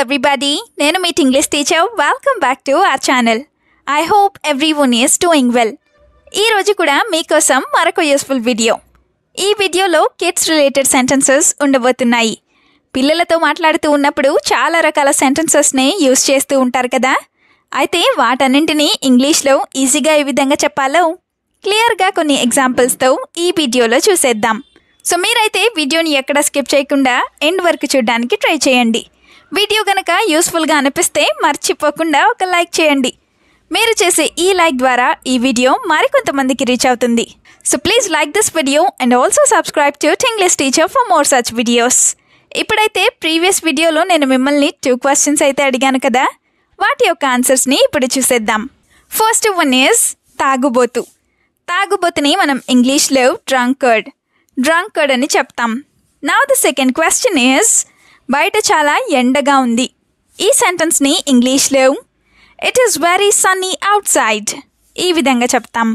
everybody. నేను మీ English teacher. Welcome back to our channel. I hope everyone is doing well. ఈ రోజు కూడా మీకోసం మరొక యూస్ఫుల్ వీడియో. ఈ వీడియోలో కిడ్స్ రిలేటెడ్ సెంటెన్సెస్ ఉండబోతున్నాయి. పిల్లలతో మాట్లాడుతూ ఉన్నప్పుడు చాలా రకాల సెంటెన్సెస్ని యూస్ చేస్తూ ఉంటారు కదా. అయితే వాటన్నింటినీ ఇంగ్లీష్లో ఈజీగా ఏ విధంగా చెప్పాలో క్లియర్గా కొన్ని ఎగ్జాంపుల్స్తో ఈ వీడియోలో చూసేద్దాం. సో మీరైతే వీడియోని ఎక్కడ స్కిప్ చేయకుండా ఎండ్ వరకు చూడడానికి ట్రై చేయండి. వీడియో కనుక యూస్ఫుల్గా అనిపిస్తే మర్చిపోకుండా ఒక లైక్ చేయండి. మీరు చేసే ఈ లైక్ ద్వారా ఈ వీడియో మరికొంతమందికి రీచ్ అవుతుంది. So please like this video and also subscribe to English teacher for more such videos. ఇప్పుడైతే ప్రీవియస్ వీడియోలో నేను మిమ్మల్ని 2 క్వశ్చన్స్ అయితే అడిగాను కదా, వాటి యొక్క ఆన్సర్స్ని ఇప్పుడు చూసేద్దాం. ఫస్ట్ వన్ ఈజ్ తాగుబోతు. తాగుబోతుని మనం ఇంగ్లీష్లో డ్రంకర్డ్ అని చెప్తాం. Now the second question is బయట చాలా ఎండగా ఉంది. ఈ సెంటెన్స్ని ఇంగ్లీష్లో it is very Sunny out side ఈ విధంగా చెప్తాం.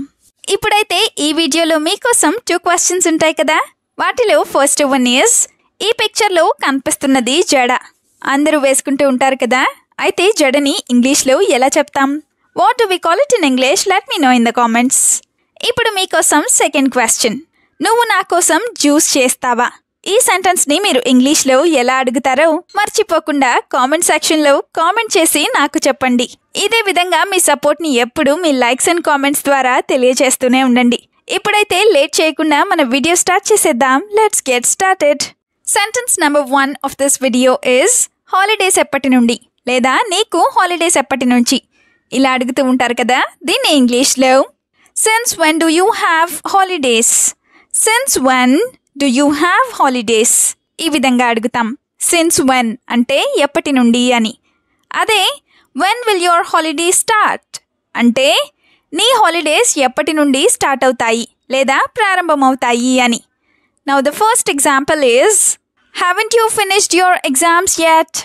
ఇప్పుడైతే ఈ వీడియోలో మీకోసం 2 క్వశ్చన్స్ ఉంటాయి కదా. వాటిలో ఫస్ట్ వన్ ఈజ్ ఈ పిక్చర్లో కనిపిస్తున్నది జడ. అందరూ వేసుకుంటూ ఉంటారు కదా. అయితే జడని ఇంగ్లీష్లో ఎలా చెప్తాం? What do we call it in English? Let me know in the comments. ఇప్పుడు మీకోసం సెకండ్ క్వశ్చన్. నువ్వు నా కోసం జ్యూస్ చేస్తావా? ఈ సెంటెన్స్ని మీరు ఇంగ్లీష్లో ఎలా అడుగుతారో మర్చిపోకుండా కామెంట్ సెక్షన్లో కామెంట్ చేసి నాకు చెప్పండి. ఇదే విధంగా మీ సపోర్ట్ని ఎప్పుడు మీ లైక్స్ అండ్ కామెంట్స్ ద్వారా తెలియజేస్తూనే ఉండండి. ఇప్పుడైతే లేట్ చేయకుండా మన వీడియో స్టార్ట్ చేసేద్దాం. Let's get started. Sentence number 1 of this video is holidays ఎప్పటి నుండి, లేదా నీకు హాలిడేస్ ఎప్పటి నుంచి ఇలా అడుగుతూ ఉంటారు కదా. దీన్ని ఇంగ్లీష్లో since when do you have holidays, since when do you have holidays ఈ విధంగా అడుగుతాం. సిన్స్ వెన్ అంటే ఎప్పటి నుండి అని. అదే when will your holiday start అంటే నీ హాలిడేస్ ఎప్పటి నుండి స్టార్ట్ అవుతాయి లేదా ప్రారంభమవుతాయి అని. Now the first example is haven't you finished your exams yet,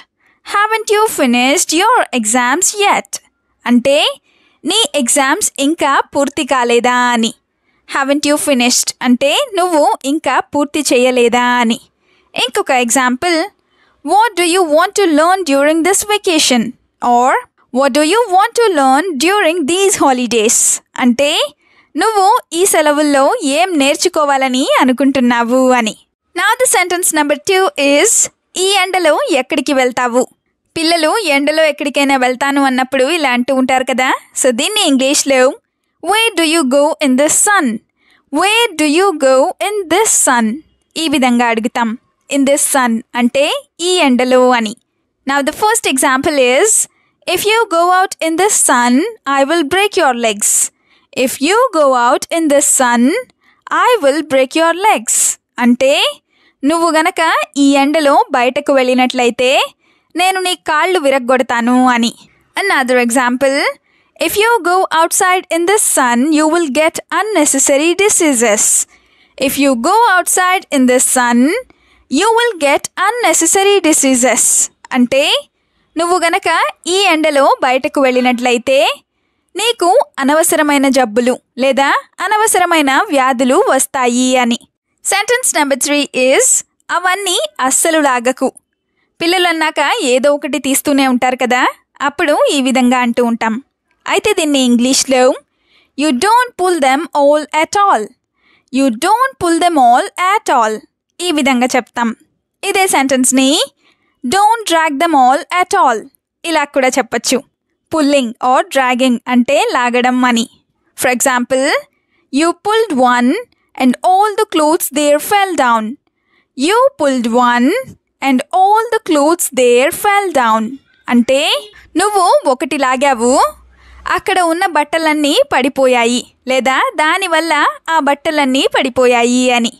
haven't you finished your exams yet అంటే నీ ఎగ్జామ్స్ ఇంకా పూర్తి కాలేదా అని. హ్యావెంట్ యూ ఫినిష్డ్ అంటే నువ్వు ఇంకా పూర్తి చేయలేదా అని. ఇంకొక example, what do you want to learn during this vacation or what do you want to learn during these holidays అంటే నువ్వు ఈ సెలవుల్లో ఏం నేర్చుకోవాలని అనుకుంటున్నావు అని. Now the sentence number 2 is ఈ ఎండలో ఎక్కడికి వెళ్తావు. పిల్లలు ఎండలో ఎక్కడికైనా వెళ్తాను అన్నప్పుడు ఇలా అంటూ ఉంటారు కదా. సో దీన్ని ఇంగ్లీష్లో where do you go in the sun, where do you go in this sun ఈ విధంగా అడుగుతాం. in this sun అంటే ఈ ఎండలో అని. Now the first example is if you go out in the sun I will break your legs, if you go out in the sun I will break your legs అంటే నువ్వు గనక ఈ ఎండలో బయటకు వెళ్ళినట్లయితే నేను నీ కాళ్ళు విరగ్గొడతాను అని. Another example, if you go outside in the sun, you will get unnecessary diseases. If you go outside in the sun, you will get unnecessary diseases. అంటే నువ్వు గనక ఈ ఎండలో బయటకు వెళ్ళినట్లయితే నీకు అనవసరమైన జబ్బులు లేదా అనవసరమైన వ్యాధులు వస్తాయి అని. సెంటెన్స్ నెంబర్ 3 ఈజ్ అవన్నీ అస్సలు లాగకు. పిల్లలు అన్నాక ఏదో ఒకటి తీస్తూనే ఉంటారు కదా. అప్పుడు ఈ విధంగా అంటూ ఉంటాం. అయితే దీన్ని ఇంగ్లీష్లో you don't pull them all at all, you don't pull them all at all ఈ విధంగా చెప్తాం. ఇదే సెంటెన్స్ని don't drag them all at all ఇలా కూడా చెప్పచ్చు. పుల్లింగ్ ఆర్ డ్రాగింగ్ అంటే లాగడం అని. For example, you pulled one and all the clothes there fell down, you pulled one and all the clothes there fell down అంటే నువ్వు ఒకటి లాగావు, అక్కడ ఉన్న బట్టలన్నీ పడిపోయాయి లేదా దానివల్ల ఆ బట్టలన్నీ పడిపోయాయి అని.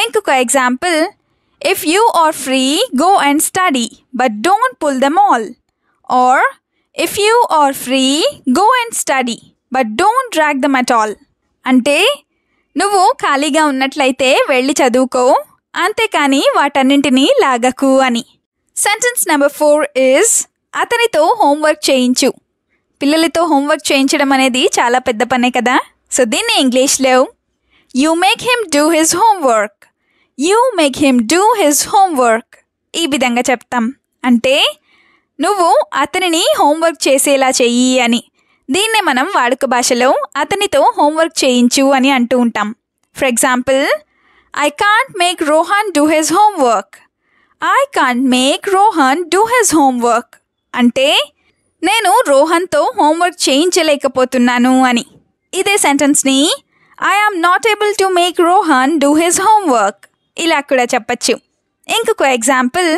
ఇంకొక example, if you are free go and study but don't pull them all or if you are free go and study but don't drag them at all అంటే నువ్వు ఖాళీగా ఉన్నట్లయితే వెళ్ళి చదువుకో, అంతేకాని వాటన్నింటినీ లాగకు అని. సెంటెన్స్ నెంబర్ 4 ఈజ్ అతనితో హోంవర్క్ చేయించు. పిల్లలతో హోంవర్క్ చేయించడం అనేది చాలా పెద్ద పనే కదా. సో దీన్ని ఇంగ్లీష్లో you make him do his homework, you make him do his homework ఈ విధంగా చెప్తాం. అంటే నువ్వు అతనిని హోంవర్క్ చేసేలా చెయ్యి అని. దీన్నే మనం వాడుక భాషలో అతనితో హోంవర్క్ చేయించు అని అంటూ ఉంటాం. For example, I can't make Rohan do his homework. I can't make Rohan do his homework అంటే నేను రోహన్తో హోంవర్క్ చేయించలేకపోతున్నాను అని. ఇదే సెంటెన్స్ని I am not able to make Rohan do his homework ఇలా కూడా చెప్పచ్చు. ఇంకొక example,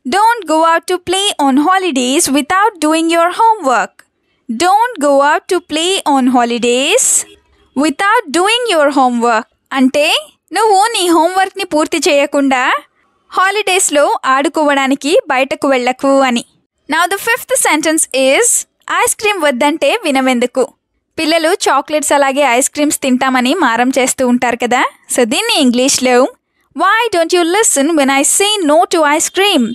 don't go out to play on holidays without doing your homework. Don't go out to play on holidays without doing your homework అంటే నువ్వు నీ హోంవర్క్ని పూర్తి చేయకుండా హాలిడేస్లో ఆడుకోవడానికి బయటకు వెళ్ళకు అని. Now the fifth sentence is ice cream వద్దంటే వినవెందుకు. పిల్లలు చాక్లెట్స్ అలాగే ఐస్ క్రీమ్స్ తింటామని మారం చేస్తూ ఉంటారు కదా. సో దీన్ని ఇంగ్లీష్లో why don't you listen when I say no to ice cream.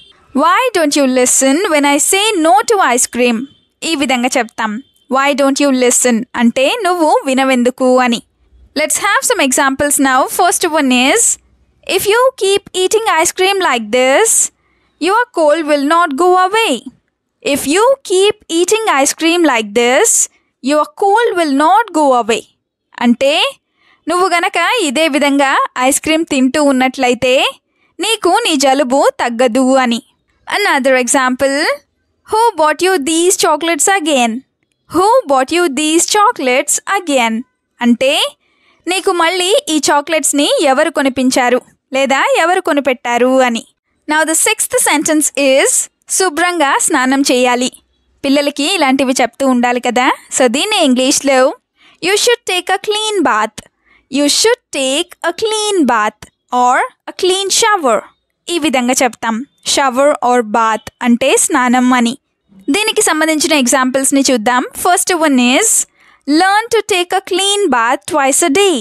Why don't you listen when I say no to ice cream ఈ విధంగా చెప్తాం. వై డోంట్ యూ లిసన్ అంటే నువ్వు వినవెందుకు అని. Let's have some examples now. First one is if you keep eating ice cream like this, your cold will not go away. If you keep eating ice cream like this, your cold will not go away. అంటే నువ్వు గనక ఇదే విధంగా ice cream తింటూ ఉన్నట్లయితే నీకు నీ జలుబు తగ్గదు అని. Another example, who bought you these chocolates again? Who bought you these chocolates again? అంటే నీకు మళ్ళీ ఈ చాక్లెట్స్ని ఎవరు కొనిపించారు లేదా ఎవరు కొనిపెట్టారు అని. Now the sixth sentence is శుభ్రంగా స్నానం చేయాలి. పిల్లలకి ఇలాంటివి చెప్తూ ఉండాలి కదా. సో దీన్ని ఇంగ్లీష్లో you should take a clean bath. You should take a clean bath or a clean shower ఈ విధంగా చెప్తాం. షవర్ ఆర్ బాత్ అంటే స్నానం అని. దీనికి సంబంధించిన ఎగ్జాంపుల్స్ని చూద్దాం. First one is learn to take a clean bath twice a day.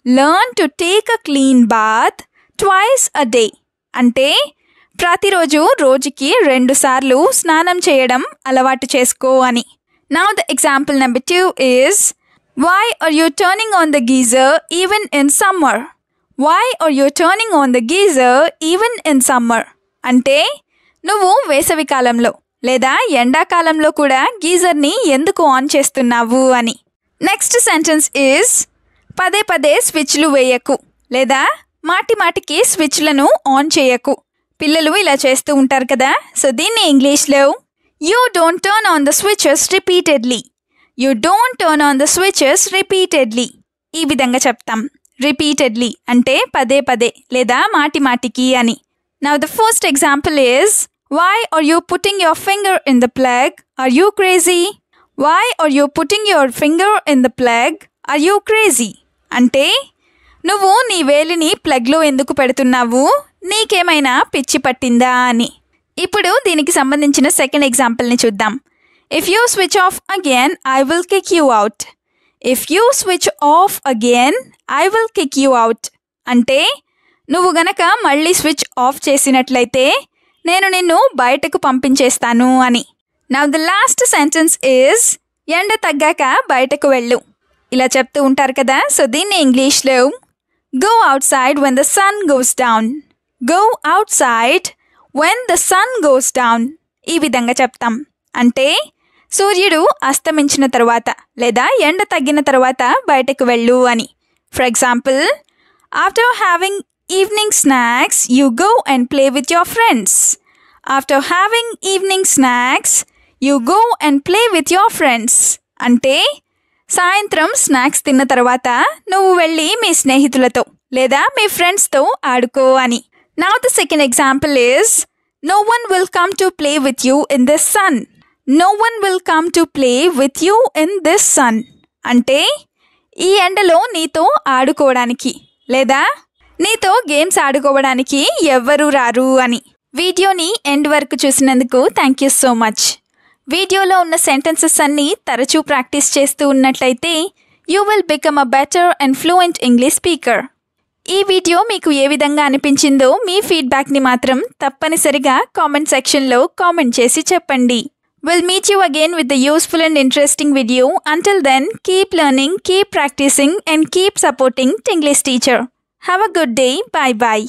Learn to take a clean bath twice a day అంటే ప్రతిరోజు రోజుకి 2 సార్లు స్నానం చేయడం అలవాటు చేసుకో అని. Now the example number 2 is why are you turning on the geyser even in summer? Why are you turning on the geyser even in summer? అంటే నువ్వు వేసవి కాలంలో లేదా ఎండాకాలంలో కూడా గీజర్ని ఎందుకు ఆన్ చేస్తున్నావు అని. నెక్స్ట్ సెంటెన్స్ ఈజ్ పదే పదే స్విచ్లు వేయకు లేదా మాటి మాటికి స్విచ్లను ఆన్ చేయకు. పిల్లలు ఇలా చేస్తూ ఉంటారు కదా. సో దీన్ని ఇంగ్లీష్లో you don't turn on the switches repeatedly. You don't turn on the switches repeatedly ఈ విధంగా చెప్తాం. రిపీటెడ్లీ అంటే పదే పదే లేదా మాటి మాటికి అని. Now the first example is why are you putting your finger in the plug? Are you crazy? Why are you putting your finger in the plug? Are you crazy? అంటే నువ్వు నీ వేలిని ప్లగ్లో ఎందుకు పెడుతున్నావు, నీకేమైనా పిచ్చి పట్టిందా అని. ఇప్పుడు దీనికి సంబంధించిన సెకండ్ ఎగ్జాంపుల్ని చూద్దాం. If you switch off again I will kick you out. If you switch off again I will kick you out అంటే నువ్వు గనక మళ్ళీ స్విచ్ ఆఫ్ చేసినట్లయితే నేను నిన్ను బయటకు పంపించేస్తాను అని. Now the last sentence is ఎండ తగ్గాక బయటకు వెళ్ళు ఇలా చెప్తూ ఉంటారు కదా. సో దీన్ని ఇంగ్లీష్లో go outside when the sun goes down. Go outside when the sun goes down ఈ విధంగా చెప్తాం. అంటే సూర్యుడు అస్తమించిన తర్వాత లేదా ఎండ తగ్గిన తర్వాత బయటకు వెళ్ళు అని. For example, after having evening snacks, you go and play with your friends. After having evening snacks, you go and play with your friends. అంటే సాయంత్రం స్నాక్స్ తిన్న తర్వాత నువ్వు వెళ్ళి మీ స్నేహితులతో లేదా మీ ఫ్రెండ్స్తో ఆడుకో అని. Now the second example is no one will come to play with you in this sun. No one will come to play with you in this sun. అంటే ఈ ఎండలో నీతో ఆడుకోవడానికి లేదా నీతో గేమ్స్ ఆడుకోవడానికి ఎవ్వరూ రారు అని. వీడియోని ఎండ్ వరకు చూసినందుకు థ్యాంక్ యూ సో మచ్. వీడియోలో ఉన్న సెంటెన్సెస్ అన్నీ తరచూ ప్రాక్టీస్ చేస్తూ ఉన్నట్లయితే you will become a better and fluent English speaker. ఈ వీడియో మీకు ఏ విధంగా అనిపించిందో మీ ఫీడ్బ్యాక్ని మాత్రం తప్పనిసరిగా కామెంట్ సెక్షన్లో కామెంట్ చేసి చెప్పండి. We'll meet you again with the useful and interesting video. Until then, keep learning, keep practicing and keep supporting Tinglish Teacher. Have a good day. Bye-bye.